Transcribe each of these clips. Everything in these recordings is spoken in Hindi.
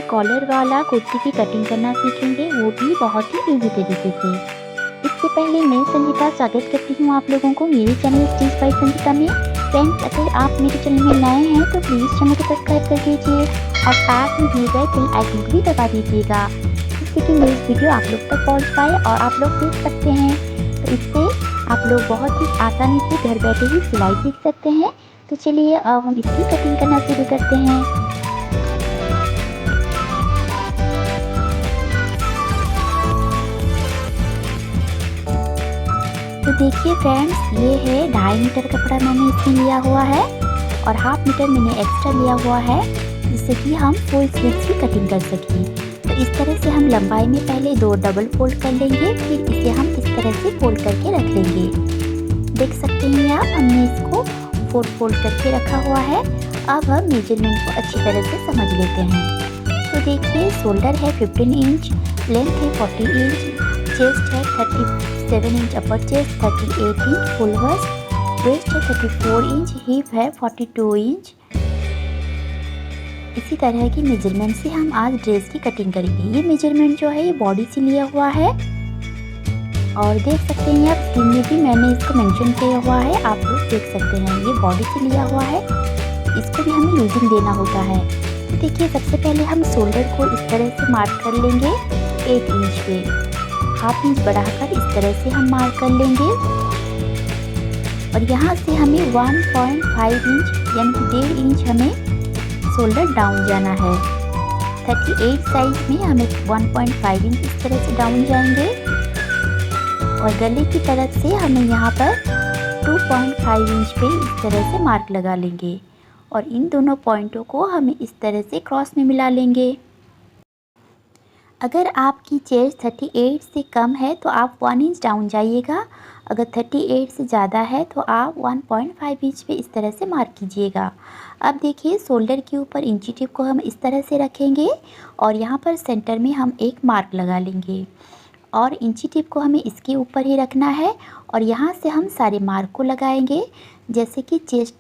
कॉलर वाला कुर्ती की कटिंग करना सीखेंगे, वो भी बहुत ही इजी तरीके से। इससे पहले मैं संगीता स्वागत करती हूँ आप लोगों को मेरे चैनल स्टिच बाय संगीता में। फ्रेंड्स, अगर आप मेरे चैनल में नए हैं तो प्लीज़ चैनल को सब्सक्राइब कर दीजिए और साथ में दिए गए बेल आइकन को भी दबा दीजिएगा, जिससे कि मेरी वीडियो आप लोग तक पहुँच पाए और आप लोग देख सकते हैं। तो इससे आप लोग बहुत ही आसानी से घर बैठे ही सिलाई सीख सकते हैं। तो चलिए अब हम इसकी कटिंग करना शुरू करते हैं। तो देखिए फ्रेंड्स, ये है 2.5 मीटर कपड़ा मैंने इसमें लिया हुआ है और 1/2 मीटर मैंने एक्स्ट्रा लिया हुआ है, जिससे कि हम फुल स्लीव्स की कटिंग कर सकें। तो इस तरह से हम लंबाई में पहले 2 डबल फोल्ड कर लेंगे, फिर इसे हम इस तरह से फोल्ड करके रख लेंगे। देख सकते हैं आप, हमने इसको 4 फोल्ड करके रखा हुआ है। अब हम मेजरमेंट को अच्छी तरह से समझ लेते हैं। तो देखिए, शोल्डर है 15 इंच, लेंथ है 40 इंच, चेस्ट है 37 inch, upper chest 38 inch, full bust, waist है 34 इंच, हिप है 42 इंच। इसी तरह की मेजरमेंट से हम आज ड्रेस की कटिंग करेंगे। ये मेजरमेंट जो है ये बॉडी से लिया हुआ है और देख सकते हैं आप, स्क्रीन में भी मैंने इसको मेंशन किया हुआ है, आप लोग देख सकते हैं। ये बॉडी से लिया हुआ है, इसको भी हमें लूजिंग देना होता है। तो देखिए, सबसे पहले हम शोल्डर को इस तरह से मार्क कर लेंगे 1 इंच पे, 1/2 इंच बढ़ाकर इस तरह से हम मार्क कर लेंगे और यहाँ से हमें 1.5 इंच यानी कि 1.5 इंच हमें शोल्डर डाउन जाना है। 38 साइज में हमें 1.5 इंच इस तरह से डाउन जाएंगे और गले की तरफ से हमें यहाँ पर 2.5 इंच पे इस तरह से मार्क लगा लेंगे और इन दोनों पॉइंटों को हमें इस तरह से क्रॉस में मिला लेंगे। अगर आपकी चेस्ट 38 से कम है तो आप 1 इंच डाउन जाइएगा, अगर 38 से ज़्यादा है तो आप 1.5 इंच पे इस तरह से मार्क कीजिएगा। अब देखिए, शोल्डर के ऊपर इंची टिप को हम इस तरह से रखेंगे और यहाँ पर सेंटर में हम एक मार्क लगा लेंगे और इंची टिप को हमें इसके ऊपर ही रखना है और यहाँ से हम सारे मार्क को लगाएंगे। जैसे कि चेस्ट,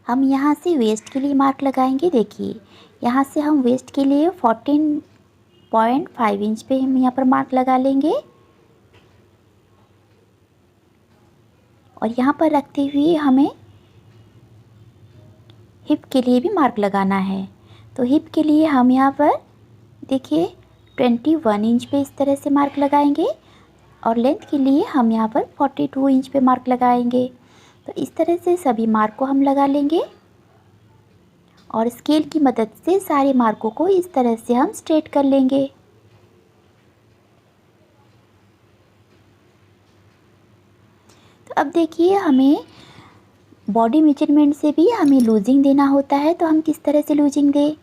हम यहाँ से वेस्ट के लिए मार्क लगाएंगे। देखिए, यहाँ से हम वेस्ट के लिए 14.5 इंच पे हम यहाँ पर मार्क लगा लेंगे और यहाँ पर रखते हुए हमें हिप के लिए भी मार्क लगाना है। तो हिप के लिए हम यहाँ पर देखिए 21 इंच पे इस तरह से मार्क लगाएंगे और लेंथ के लिए हम यहाँ पर 42 इंच पे मार्क लगाएंगे। तो इस तरह से सभी मार्क को हम लगा लेंगे और स्केल की मदद से सारे मार्कों को इस तरह से हम स्ट्रेट कर लेंगे। तो अब देखिए, हमें बॉडी मेजरमेंट से भी हमें लूजिंग देना होता है। तो हम किस तरह से लूजिंग दें?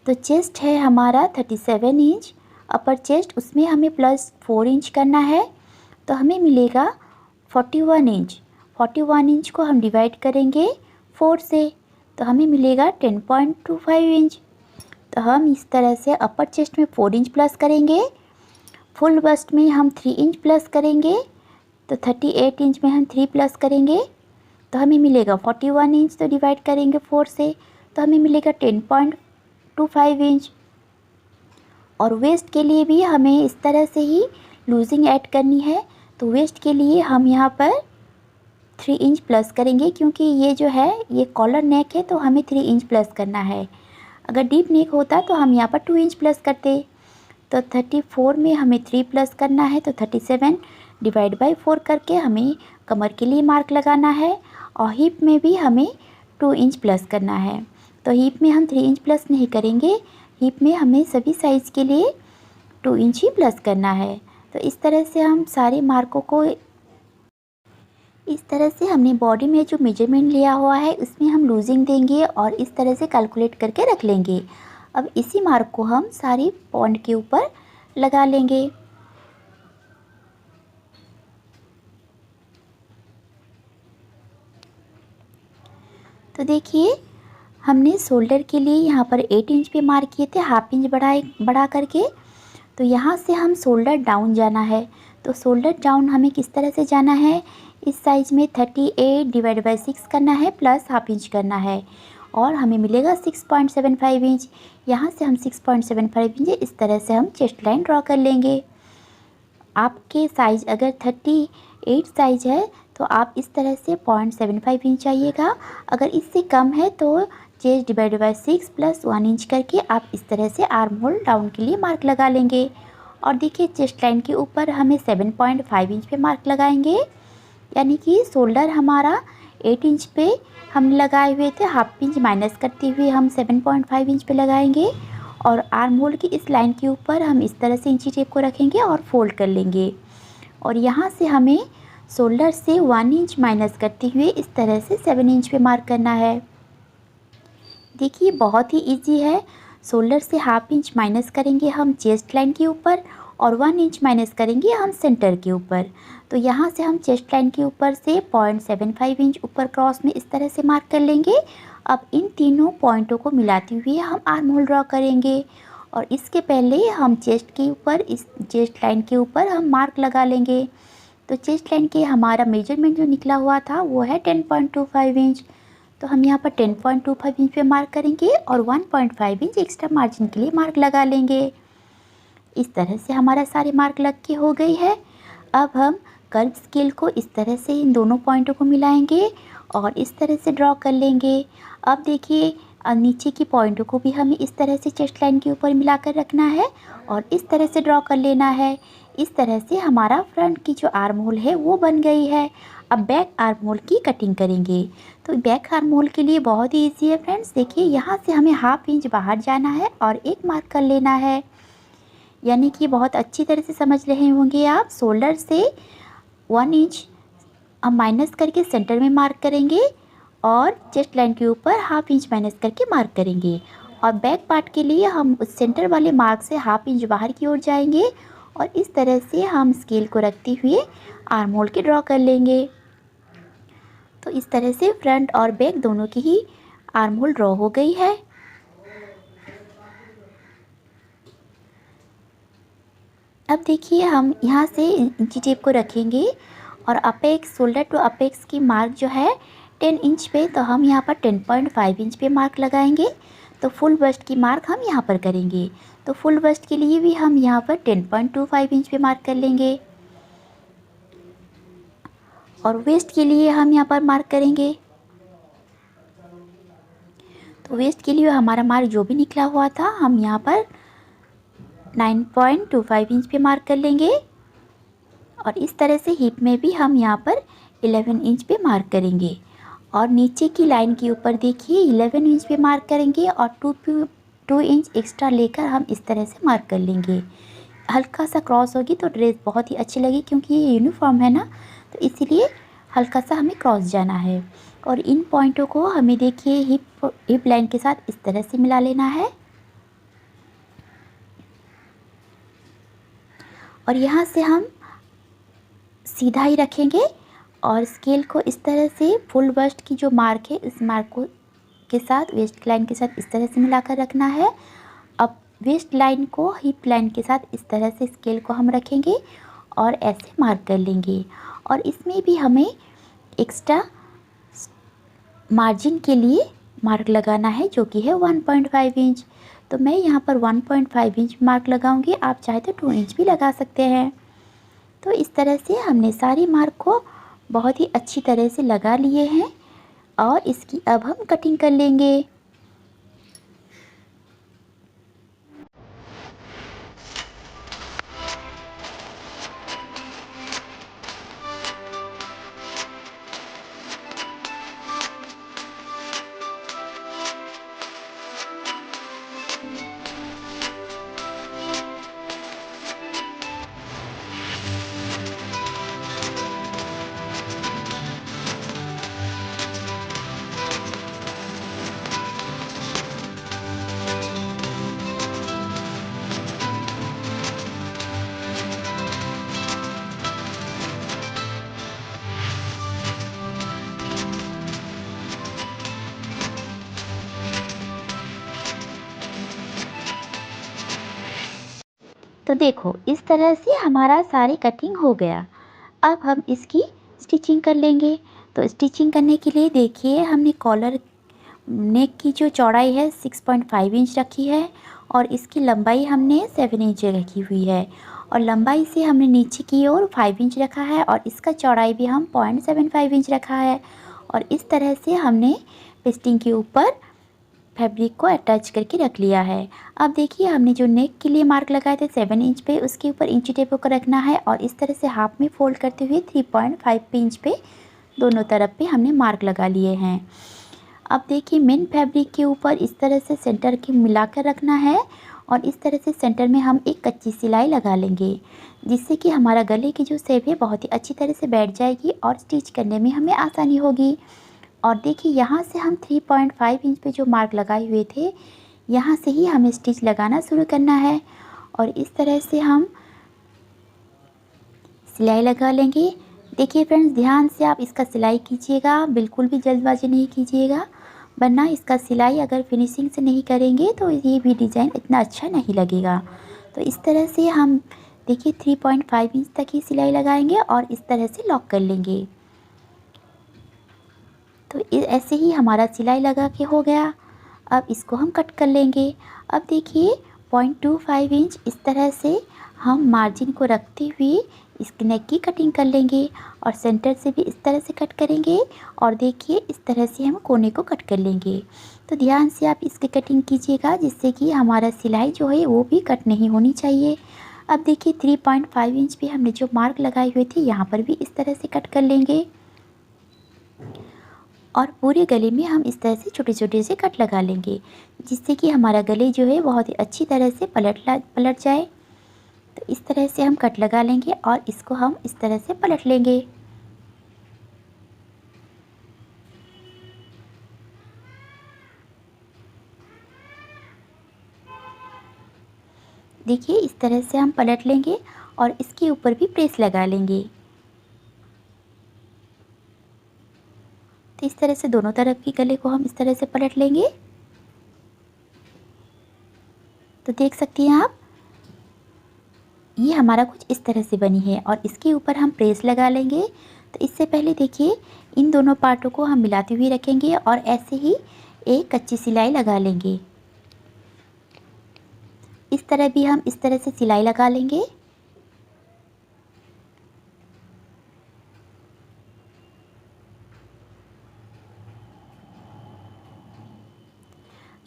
तो चेस्ट है हमारा 37 इंच, अपर चेस्ट उसमें हमें +4 इंच करना है, तो हमें मिलेगा 41 इंच। 41 इंच को हम डिवाइड करेंगे 4 से, तो हमें मिलेगा 10.25 इंच। तो हम इस तरह से अपर चेस्ट में 4 इंच प्लस करेंगे, फुल बस्ट में हम 3 इंच प्लस करेंगे, तो 38 इंच में हम 3 प्लस करेंगे, तो हमें मिलेगा 41 इंच। तो डिवाइड करेंगे 4 से, तो हमें मिलेगा 10.25 इंच। और वेस्ट के लिए भी हमें इस तरह से ही लूजिंग ऐड करनी है। तो वेस्ट के लिए हम यहाँ पर 3 इंच प्लस करेंगे, क्योंकि ये जो है ये कॉलर नेक है, तो हमें 3 इंच प्लस करना है। अगर डीप नेक होता तो हम यहाँ पर 2 इंच प्लस करते। तो 34 में हमें 3 प्लस करना है, तो 37 डिवाइड बाई 4 करके हमें कमर के लिए मार्क लगाना है और हिप में भी हमें 2 इंच प्लस करना है। तो हिप में हम 3 इंच प्लस नहीं करेंगे, हिप में हमें सभी साइज़ के लिए 2 इंच ही प्लस करना है। तो इस तरह से हम सारे मार्कों को, इस तरह से हमने बॉडी में जो मेजरमेंट लिया हुआ है उसमें हम लूजिंग देंगे और इस तरह से कैलकुलेट करके रख लेंगे। अब इसी मार्क को हम सारी पॉइंट के ऊपर लगा लेंगे। तो देखिए, हमने शोल्डर के लिए यहाँ पर 8 इंच पे मार्क किए थे, 1/2 इंच बढ़ा करके। तो यहाँ से हम शोल्डर डाउन जाना है। तो शोल्डर डाउन हमें किस तरह से जाना है? इस साइज में 38 डिवाइड बाई 6 करना है, प्लस 1/2 इंच करना है और हमें मिलेगा 6.75 इंच। यहाँ से हम 6.75 इंच इस तरह से हम चेस्ट लाइन ड्रॉ कर लेंगे। आपके साइज़ अगर 38 साइज़ है तो आप इस तरह से 0.75 इंच आइएगा। अगर इससे कम है तो chest divided by 6 plus 1 inch करके आप इस तरह से आर्म होल डाउन के लिए मार्क लगा लेंगे। और देखिए चेस्ट लाइन के ऊपर हमें 7.5 इंच पे मार्क लगाएंगे, यानी कि शोल्डर हमारा 8 इंच पे हमने लगाए हुए थे, हाफ इंच माइनस करते हुए हम 7.5 इंच पे लगाएंगे। और आर्म होल की इस लाइन के ऊपर हम इस तरह से इंची टेप को रखेंगे और फोल्ड कर लेंगे। और यहाँ से हमें शोल्डर से 1 इंच माइनस करते हुए इस तरह से 7 इंच पे मार्क करना है। देखिए बहुत ही इजी है। शोल्डर से हाफ इंच माइनस करेंगे हम चेस्ट लाइन के ऊपर और 1 इंच माइनस करेंगे हम सेंटर के ऊपर। तो यहाँ से हम चेस्ट लाइन के ऊपर से 0.75 इंच ऊपर क्रॉस में इस तरह से मार्क कर लेंगे। अब इन तीनों पॉइंटों को मिलाते हुए हम आर्म होल ड्रॉ करेंगे। और इसके पहले हम चेस्ट के ऊपर, इस चेस्ट लाइन के ऊपर हम मार्क लगा लेंगे। तो चेस्ट लाइन के हमारा मेजरमेंट जो निकला हुआ था वो है 10.25 इंच। तो हम यहाँ पर 10.25 इंच पे मार्क करेंगे और 1.5 इंच एक्स्ट्रा मार्जिन के लिए मार्क लगा लेंगे। इस तरह से हमारा सारे मार्क लग के हो गई है। अब हम कर्व स्केल को इस तरह से इन दोनों पॉइंटों को मिलाएंगे और इस तरह से ड्रॉ कर लेंगे। अब देखिए नीचे की पॉइंटों को भी हमें इस तरह से चेस्ट लाइन के ऊपर मिलाकर रखना है और इस तरह से ड्रॉ कर लेना है। इस तरह से हमारा फ्रंट की जो आर्म होल है वो बन गई है। अब बैक आर्म होल की कटिंग करेंगे। तो बैक आर्म होल के लिए बहुत ही ईजी है फ्रेंड्स। देखिए यहाँ से हमें हाफ इंच बाहर जाना है और एक मार्क कर लेना है, यानी कि बहुत अच्छी तरह से समझ रहे होंगे आप। शोल्डर से 1 इंच हम माइनस करके सेंटर में मार्क करेंगे और चेस्ट लाइन के ऊपर हाफ इंच माइनस करके मार्क करेंगे। और बैक पार्ट के लिए हम उस सेंटर वाले मार्क से हाफ इंच बाहर की ओर जाएंगे और इस तरह से हम स्केल को रखते हुए आर्म होल के ड्रॉ कर लेंगे। तो इस तरह से फ्रंट और बैक दोनों की ही आर्म होल ड्रॉ हो गई है। अब देखिए हम यहाँ से इंची टेप को रखेंगे और अपेक्स, शोल्डर टू अपेक्स की मार्क जो है 10 इंच पे, तो हम यहाँ पर 10.5 इंच पे मार्क लगाएंगे। तो फुल बस्ट की मार्क हम यहाँ पर करेंगे। तो फुल बस्ट के लिए भी हम यहाँ पर 10.25 इंच पे मार्क कर लेंगे और वेस्ट के लिए हम यहाँ पर मार्क करेंगे। तो वेस्ट के लिए हमारा मार्क जो भी निकला हुआ था हम यहाँ पर 9.25 इंच पे मार्क कर लेंगे। और इस तरह से हिप में भी हम यहाँ पर 11 इंच पे मार्क करेंगे। और नीचे की लाइन के ऊपर देखिए 11 इंच पे मार्क करेंगे और 2 इंच एक्स्ट्रा लेकर हम इस तरह से मार्क कर लेंगे। हल्का सा क्रॉस होगी तो ड्रेस बहुत ही अच्छी लगी, क्योंकि ये यूनिफॉर्म है ना, तो इसीलिए हल्का सा हमें क्रॉस जाना है। और इन पॉइंटों को हमें देखिए हिप लाइन के साथ इस तरह से मिला लेना है। और यहाँ से हम सीधा ही रखेंगे और स्केल को इस तरह से फुल बस्ट की जो मार्क है इस मार्क को के साथ वेस्ट लाइन के साथ इस तरह से मिलाकर रखना है। अब वेस्ट लाइन को हिप लाइन के साथ इस तरह से स्केल को हम रखेंगे और ऐसे मार्क कर लेंगे। और इसमें भी हमें एक्स्ट्रा मार्जिन के लिए मार्क लगाना है जो कि है 1.5 इंच। तो मैं यहाँ पर 1.5 इंच मार्क लगाऊंगी, आप चाहे तो 2 इंच भी लगा सकते हैं। तो इस तरह से हमने सारी मार्क को बहुत ही अच्छी तरह से लगा लिए हैं और इसकी अब हम कटिंग कर लेंगे। तो देखो इस तरह से हमारा सारी कटिंग हो गया। अब हम इसकी स्टिचिंग कर लेंगे। तो स्टिचिंग करने के लिए देखिए हमने कॉलर नेक की जो चौड़ाई है 6.5 इंच रखी है और इसकी लंबाई हमने 7 इंच रखी हुई है और लंबाई से हमने नीचे की ओर 5 इंच रखा है और इसका चौड़ाई भी हम 0.75 इंच रखा है और इस तरह से हमने पेस्टिंग के ऊपर फैब्रिक को अटैच करके रख लिया है। अब देखिए हमने जो नेक के लिए मार्क लगाए थे 7 इंच पे, उसके ऊपर इंची टेप को रखना है और इस तरह से हाफ में फोल्ड करते हुए 3.5 इंच पे दोनों तरफ पे हमने मार्क लगा लिए हैं। अब देखिए मेन फैब्रिक के ऊपर इस तरह से सेंटर के मिलाकर रखना है और इस तरह से सेंटर में हम एक कच्ची सिलाई लगा लेंगे, जिससे कि हमारा गले की जो शेप है बहुत ही अच्छी तरह से बैठ जाएगी और स्टिच करने में हमें आसानी होगी। और देखिए यहाँ से हम 3.5 इंच पे जो मार्क लगाए हुए थे, यहाँ से ही हमें स्टिच लगाना शुरू करना है और इस तरह से हम सिलाई लगा लेंगे। देखिए फ्रेंड्स, ध्यान से आप इसका सिलाई कीजिएगा, बिल्कुल भी जल्दबाजी नहीं कीजिएगा, वरना इसका सिलाई अगर फिनिशिंग से नहीं करेंगे तो ये भी डिज़ाइन इतना अच्छा नहीं लगेगा। तो इस तरह से हम देखिए 3.5 इंच तक ही सिलाई लगाएंगे और इस तरह से लॉक कर लेंगे। तो ऐसे ही हमारा सिलाई लगा के हो गया। अब इसको हम कट कर लेंगे। अब देखिए 0.25 इंच इस तरह से हम मार्जिन को रखते हुए इस नेक की कटिंग कर लेंगे और सेंटर से भी इस तरह से कट करेंगे और देखिए इस तरह से हम कोने को कट कर लेंगे। तो ध्यान से आप इसकी कटिंग कीजिएगा, जिससे कि हमारा सिलाई जो है वो भी कट नहीं होनी चाहिए। अब देखिए 3.5 इंच पे हमने जो मार्क लगाए हुए थे, यहाँ पर भी इस तरह से कट कर लेंगे और पूरे गले में हम इस तरह से छोटे छोटे से कट लगा लेंगे, जिससे कि हमारा गले जो है बहुत ही अच्छी तरह से पलट जाए। तो इस तरह से हम कट लगा लेंगे और इसको हम इस तरह से पलट लेंगे। देखिए इस तरह से हम पलट लेंगे और इसके ऊपर भी प्रेस लगा लेंगे। तो इस तरह से दोनों तरफ की गले को हम इस तरह से पलट लेंगे। तो देख सकती हैं आप, ये हमारा कुछ इस तरह से बनी है और इसके ऊपर हम प्रेस लगा लेंगे। तो इससे पहले देखिए इन दोनों पार्टों को हम मिलाते हुए रखेंगे और ऐसे ही एक कच्ची सिलाई लगा लेंगे। इस तरह भी हम इस तरह से सिलाई लगा लेंगे।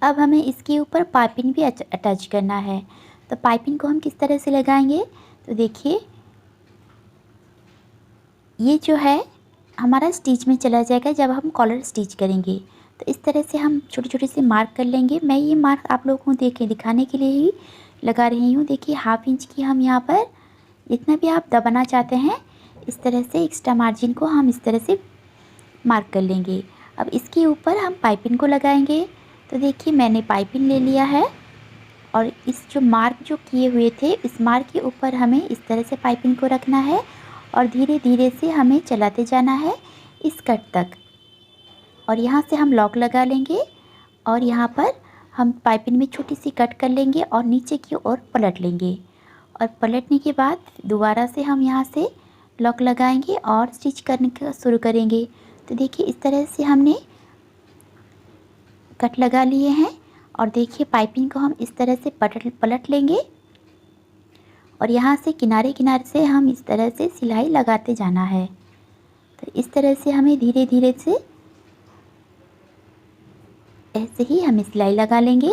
अब हमें इसके ऊपर पाइपिंग भी अटैच करना है। तो पाइपिंग को हम किस तरह से लगाएंगे, तो देखिए ये जो है हमारा स्टिच में चला जाएगा जब हम कॉलर स्टिच करेंगे। तो इस तरह से हम छोटे छोटे से मार्क कर लेंगे। मैं ये मार्क आप लोगों को दिखाने के लिए ही लगा रही हूँ। देखिए 1/2 इंच की हम यहाँ पर, जितना भी आप दबाना चाहते हैं इस तरह से एक्स्ट्रा मार्जिन को हम इस तरह से मार्क कर लेंगे। अब इसके ऊपर हम पाइपिंग को लगाएंगे। तो देखिए मैंने पाइपिंग ले लिया है और इस जो मार्क जो किए हुए थे, इस मार्क के ऊपर हमें इस तरह से पाइपिंग को रखना है और धीरे धीरे से हमें चलाते जाना है इस कट तक। और यहाँ से हम लॉक लगा लेंगे और यहाँ पर हम पाइपिंग में छोटी सी कट कर लेंगे और नीचे की ओर पलट लेंगे और पलटने के बाद दोबारा से हम यहाँ से लॉक लगाएंगे और स्टिच करने का शुरू करेंगे। तो देखिए इस तरह से हमने कट लगा लिए हैं और देखिए पाइपिंग को हम इस तरह से पलट लेंगे और यहाँ से किनारे किनारे से हम इस तरह से सिलाई लगाते जाना है। तो इस तरह से हमें धीरे धीरे से ऐसे ही हम सिलाई लगा लेंगे।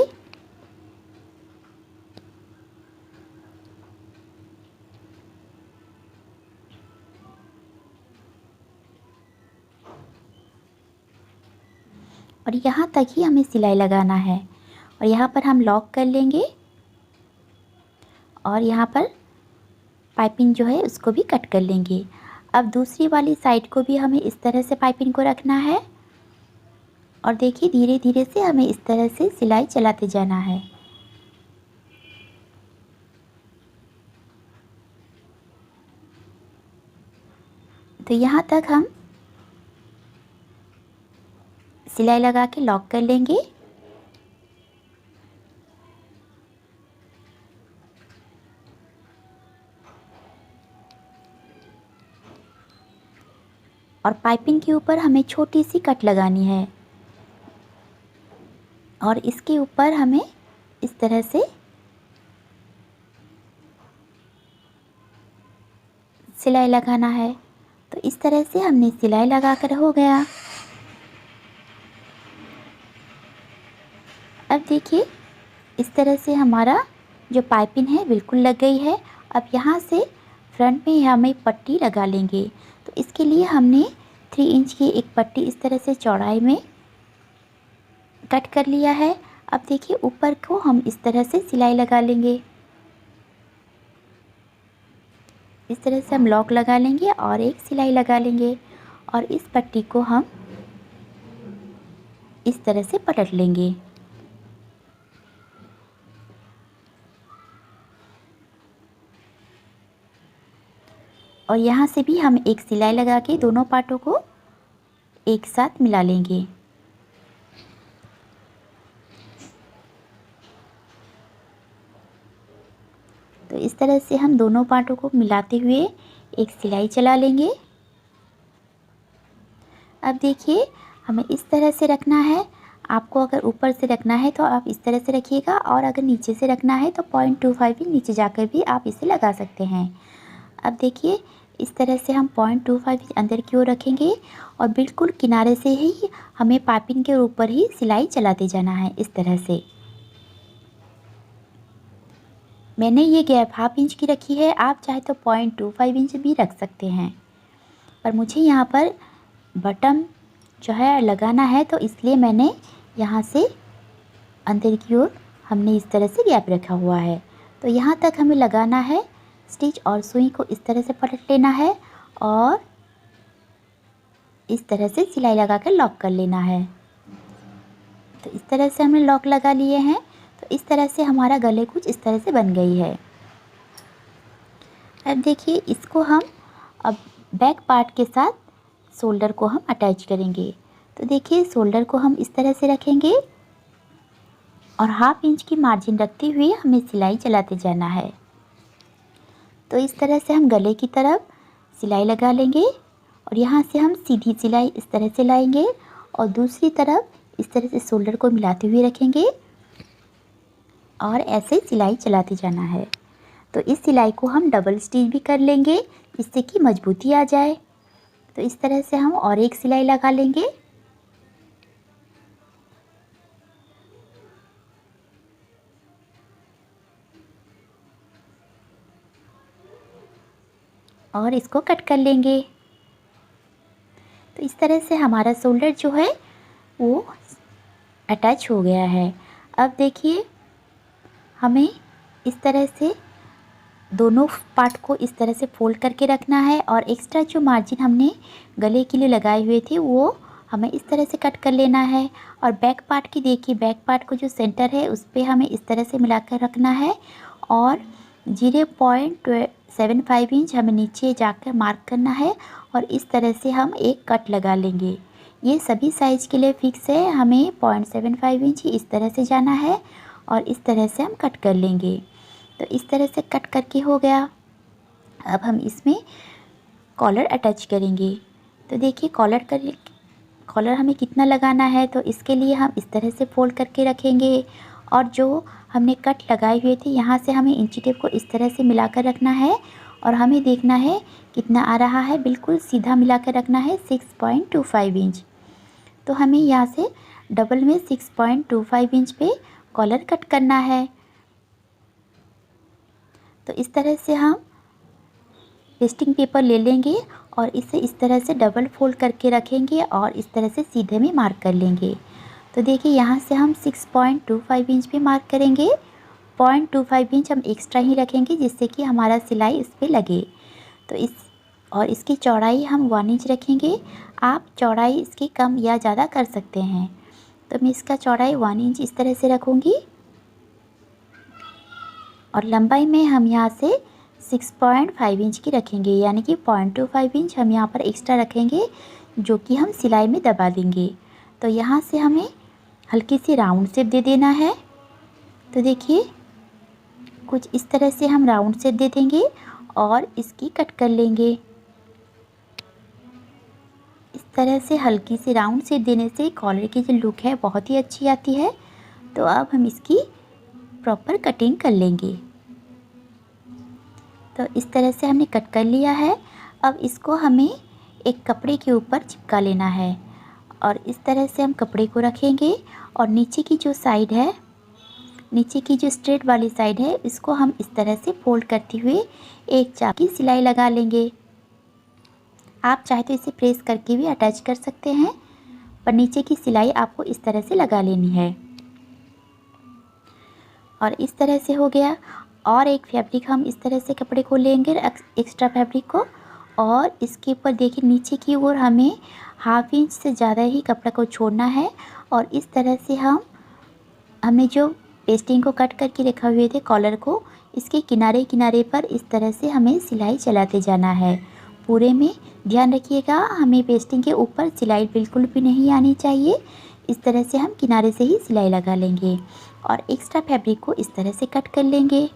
और यहाँ तक ही हमें सिलाई लगाना है और यहाँ पर हम लॉक कर लेंगे और यहाँ पर पाइपिंग जो है उसको भी कट कर लेंगे। अब दूसरी वाली साइड को भी हमें इस तरह से पाइपिंग को रखना है और देखिए धीरे धीरे से हमें इस तरह से सिलाई चलाते जाना है। तो यहाँ तक हम सिलाई लगा के लॉक कर लेंगे। और पाइपिंग के ऊपर हमें छोटी सी कट लगानी है। और इसके ऊपर हमें इस तरह से सिलाई लगाना है। तो इस तरह से हमने सिलाई लगाकर हो गया। अब देखिए इस तरह से हमारा जो पाइपिंग है बिल्कुल लग गई है। अब यहाँ से फ्रंट में हमें पट्टी लगा लेंगे। तो इसके लिए हमने 3 इंच की एक पट्टी इस तरह से चौड़ाई में कट कर लिया है। अब देखिए ऊपर को हम इस तरह से सिलाई लगा लेंगे। इस तरह से हम लॉक लगा लेंगे और एक सिलाई लगा लेंगे और इस पट्टी को हम इस तरह से पलट लेंगे। और यहाँ से भी हम एक सिलाई लगा के दोनों पार्टों को एक साथ मिला लेंगे। तो इस तरह से हम दोनों पार्टों को मिलाते हुए एक सिलाई चला लेंगे। अब देखिए हमें इस तरह से रखना है। आपको अगर ऊपर से रखना है तो आप इस तरह से रखिएगा और अगर नीचे से रखना है तो 0.25 इंच नीचे जाकर भी आप इसे लगा सकते हैं। अब देखिए इस तरह से हम 0.25 इंच अंदर की ओर रखेंगे और बिल्कुल किनारे से ही हमें पाइपिंग के ऊपर ही सिलाई चलाते जाना है। इस तरह से मैंने ये गैप 1/2 इंच की रखी है, आप चाहे तो 0.25 इंच भी रख सकते हैं, पर मुझे यहाँ पर बटन जो है लगाना है तो इसलिए मैंने यहाँ से अंदर की ओर हमने इस तरह से गैप रखा हुआ है। तो यहाँ तक हमें लगाना है स्टिच और सुई को इस तरह से पलट लेना है और इस तरह से सिलाई लगाकर लॉक कर लेना है। तो इस तरह से हमने लॉक लगा लिए हैं। तो इस तरह से हमारा गले कुछ इस तरह से बन गई है। अब देखिए इसको हम अब बैक पार्ट के साथ शोल्डर को हम अटैच करेंगे। तो देखिए शोल्डर को हम इस तरह से रखेंगे और 1/2 इंच की मार्जिन रखते हुए हमें सिलाई चलाते जाना है। तो इस तरह से हम गले की तरफ सिलाई लगा लेंगे और यहाँ से हम सीधी सिलाई इस तरह से लाएंगे और दूसरी तरफ इस तरह से शोल्डर को मिलाते हुए रखेंगे और ऐसे सिलाई चलाते जाना है। तो इस सिलाई को हम डबल स्टिच भी कर लेंगे जिससे कि मजबूती आ जाए। तो इस तरह से हम और एक सिलाई लगा लेंगे और इसको कट कर लेंगे। तो इस तरह से हमारा शोल्डर जो है वो अटैच हो गया है। अब देखिए हमें इस तरह से दोनों पार्ट को इस तरह से फोल्ड करके रखना है और एक्स्ट्रा जो मार्जिन हमने गले के लिए लगाए हुए थे वो हमें इस तरह से कट कर लेना है। और बैक पार्ट की देखिए बैक पार्ट को जो सेंटर है उस पर हमें इस तरह से मिलाकर रखना है और 0.75 इंच हमें नीचे जाकर मार्क करना है और इस तरह से हम एक कट लगा लेंगे। ये सभी साइज़ के लिए फिक्स है, हमें 0.75 इंच ही इस तरह से जाना है और इस तरह से हम कट कर लेंगे। तो इस तरह से कट करके हो गया। अब हम इसमें कॉलर अटैच करेंगे। तो देखिए कॉलर हमें कितना लगाना है तो इसके लिए हम इस तरह से फोल्ड करके रखेंगे और जो हमने कट लगाए हुए थे यहाँ से हमें इंची टेप को इस तरह से मिलाकर रखना है और हमें देखना है कितना आ रहा है, बिल्कुल सीधा मिलाकर रखना है 6.25 इंच। तो हमें यहाँ से डबल में 6.25 इंच पे कॉलर कट करना है। तो इस तरह से हम पेस्टिंग पेपर ले लेंगे और इसे इस तरह से डबल फोल्ड करके रखेंगे और इस तरह से सीधे में मार्क कर लेंगे। तो देखिए यहाँ से हम 6.25 इंच पे मार्क करेंगे, 0.25 इंच हम एक्स्ट्रा ही रखेंगे जिससे कि हमारा सिलाई इस पर लगे। तो इसकी चौड़ाई हम 1 इंच रखेंगे। आप चौड़ाई इसकी कम या ज़्यादा कर सकते हैं। तो मैं इसका चौड़ाई 1 इंच इस तरह से रखूँगी और लंबाई में हम यहाँ से 6.5 इंच की रखेंगे, यानी कि 0.25 इंच हम यहाँ पर एक्स्ट्रा रखेंगे जो कि हम सिलाई में दबा देंगे। तो यहाँ से हमें हल्की सी राउंड शेप दे देना है। तो देखिए कुछ इस तरह से हम राउंड शेप दे देंगे और इसकी कट कर लेंगे। इस तरह से हल्की सी राउंड शेप देने से कॉलर की जो लुक है बहुत ही अच्छी आती है। तो अब हम इसकी प्रॉपर कटिंग कर लेंगे। तो इस तरह से हमने कट कर लिया है। अब इसको हमें एक कपड़े के ऊपर चिपका लेना है और इस तरह से हम कपड़े को रखेंगे और नीचे की जो साइड है, नीचे की जो स्ट्रेट वाली साइड है, इसको हम इस तरह से फोल्ड करते हुए एक चाप की सिलाई लगा लेंगे। आप चाहे तो इसे प्रेस करके भी अटैच कर सकते हैं, पर नीचे की सिलाई आपको इस तरह से लगा लेनी है। और इस तरह से हो गया। और एक फैब्रिक हम इस तरह से कपड़े को लेंगे, एक्स्ट्रा फैब्रिक को, और इसके ऊपर देखिए नीचे की ओर हमें 1/2 इंच से ज़्यादा ही कपड़ा को छोड़ना है। और इस तरह से हमने जो पेस्टिंग को कट करके रखा हुए थे कॉलर को, इसके किनारे किनारे पर इस तरह से हमें सिलाई चलाते जाना है। पूरे में ध्यान रखिएगा, हमें पेस्टिंग के ऊपर सिलाई बिल्कुल भी नहीं आनी चाहिए। इस तरह से हम किनारे से ही सिलाई लगा लेंगे और एक्स्ट्रा फैब्रिक को इस तरह से कट कर लेंगे।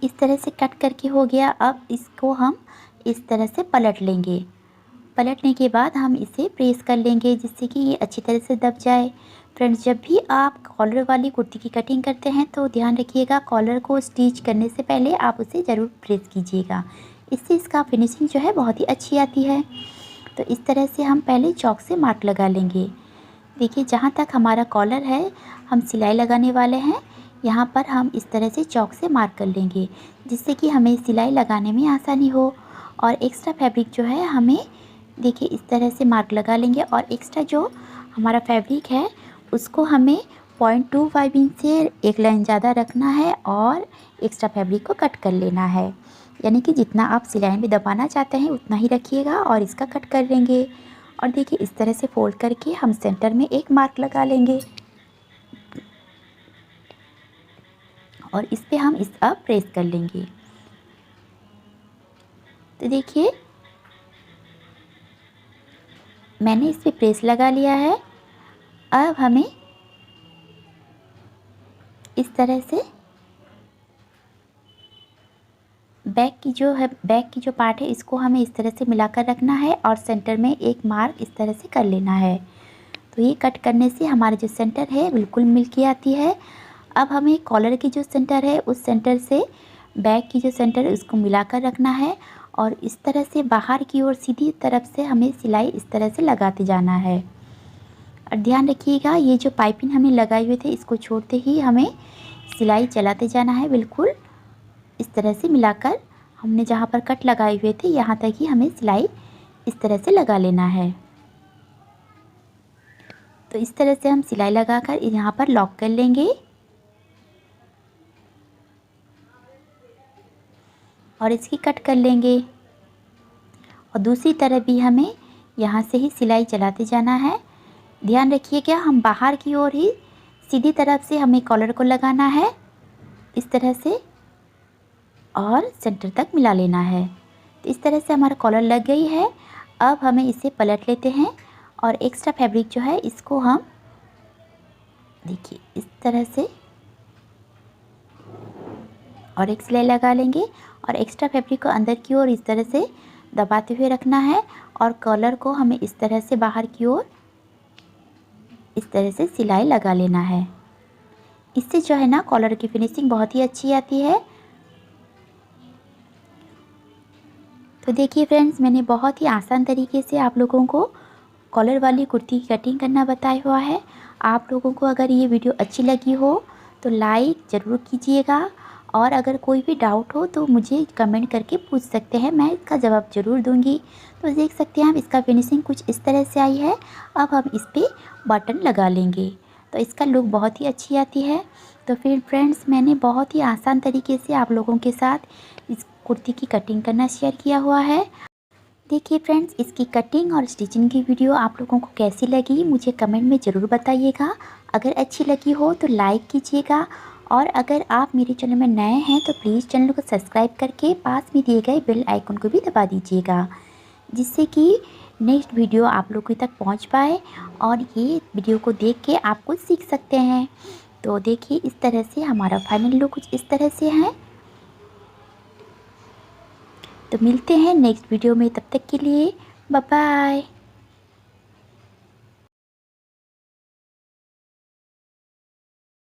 इस तरह से कट करके हो गया। अब इसको हम इस तरह से पलट लेंगे। पलटने के बाद हम इसे प्रेस कर लेंगे जिससे कि ये अच्छी तरह से दब जाए। फ्रेंड्स, जब भी आप कॉलर वाली कुर्ती की कटिंग करते हैं तो ध्यान रखिएगा, कॉलर को स्टिच करने से पहले आप उसे ज़रूर प्रेस कीजिएगा। इससे इसका फिनिशिंग जो है बहुत ही अच्छी आती है। तो इस तरह से हम पहले चॉक से मार्क लगा लेंगे। देखिए, जहाँ तक हमारा कॉलर है हम सिलाई लगाने वाले हैं, यहाँ पर हम इस तरह से चॉक से मार्क कर लेंगे जिससे कि हमें सिलाई लगाने में आसानी हो। और एक्स्ट्रा फैब्रिक जो है हमें देखिए इस तरह से मार्क लगा लेंगे और एक्स्ट्रा जो हमारा फैब्रिक है उसको हमें 0.25 इंच से एक लाइन ज़्यादा रखना है और एक्स्ट्रा फैब्रिक को कट कर लेना है। यानी कि जितना आप सिलाई में दबाना चाहते हैं उतना ही रखिएगा और इसका कट कर लेंगे। और देखिए इस तरह से फोल्ड करके हम सेंटर में एक मार्क लगा लेंगे और इस पे हम इस अब प्रेस कर लेंगे। तो देखिए मैंने इस पे प्रेस लगा लिया है। अब हमें इस तरह से बैक की जो पार्ट है इसको हमें इस तरह से मिलाकर रखना है और सेंटर में एक मार्क इस तरह से कर लेना है। तो ये कट करने से हमारा जो सेंटर है बिल्कुल मिल के आती है। अब हमें कॉलर की जो सेंटर है उस सेंटर से बैक की जो सेंटर है उसको मिलाकर रखना है और इस तरह से बाहर की ओर सीधी तरफ से हमें सिलाई इस तरह से लगाते जाना है। और ध्यान रखिएगा, ये जो पाइपिंग हमने लगाए हुए थे इसको छोड़ते ही हमें सिलाई चलाते जाना है। बिल्कुल इस तरह से मिलाकर हमने जहाँ पर कट लगाए हुए थे यहाँ तक ही हमें सिलाई इस तरह से लगा लेना है। तो इस तरह से हम सिलाई लगाकर यहाँ पर लॉक कर लेंगे और इसकी कट कर लेंगे। और दूसरी तरफ भी हमें यहाँ से ही सिलाई चलाते जाना है। ध्यान रखिएगा, हम बाहर की ओर ही सीधी तरफ से हमें कॉलर को लगाना है इस तरह से और सेंटर तक मिला लेना है। तो इस तरह से हमारा कॉलर लग गई है। अब हमें इसे पलट लेते हैं और एक्स्ट्रा फैब्रिक जो है इसको हम देखिए इस तरह से और एक सिलाई लगा लेंगे और एक्स्ट्रा फैब्रिक को अंदर की ओर इस तरह से दबाते हुए रखना है और कॉलर को हमें इस तरह से बाहर की ओर इस तरह से सिलाई लगा लेना है। इससे जो है ना कॉलर की फिनिशिंग बहुत ही अच्छी आती है। तो देखिए फ्रेंड्स, मैंने बहुत ही आसान तरीके से आप लोगों को कॉलर वाली कुर्ती की कटिंग करना बताया हुआ है। आप लोगों को अगर ये वीडियो अच्छी लगी हो तो लाइक ज़रूर कीजिएगा और अगर कोई भी डाउट हो तो मुझे कमेंट करके पूछ सकते हैं, मैं इसका जवाब ज़रूर दूंगी। तो देख सकते हैं हम इसका फिनिशिंग कुछ इस तरह से आई है। अब हम इस पर बटन लगा लेंगे तो इसका लुक बहुत ही अच्छी आती है। तो फिर फ्रेंड्स, मैंने बहुत ही आसान तरीके से आप लोगों के साथ इस कुर्ती की कटिंग करना शेयर किया हुआ है। देखिए फ्रेंड्स, इसकी कटिंग और स्टिचिंग की वीडियो आप लोगों को कैसी लगी मुझे कमेंट में ज़रूर बताइएगा। अगर अच्छी लगी हो तो लाइक कीजिएगा और अगर आप मेरे चैनल में नए हैं तो प्लीज़ चैनल को सब्सक्राइब करके पास में दिए गए बेल आइकन को भी दबा दीजिएगा जिससे कि नेक्स्ट वीडियो आप लोगों तक पहुंच पाए और ये वीडियो को देख के आप कुछ सीख सकते हैं। तो देखिए इस तरह से हमारा फाइनल लुक कुछ इस तरह से है। तो मिलते हैं नेक्स्ट वीडियो में, तब तक के लिए बाय बाय।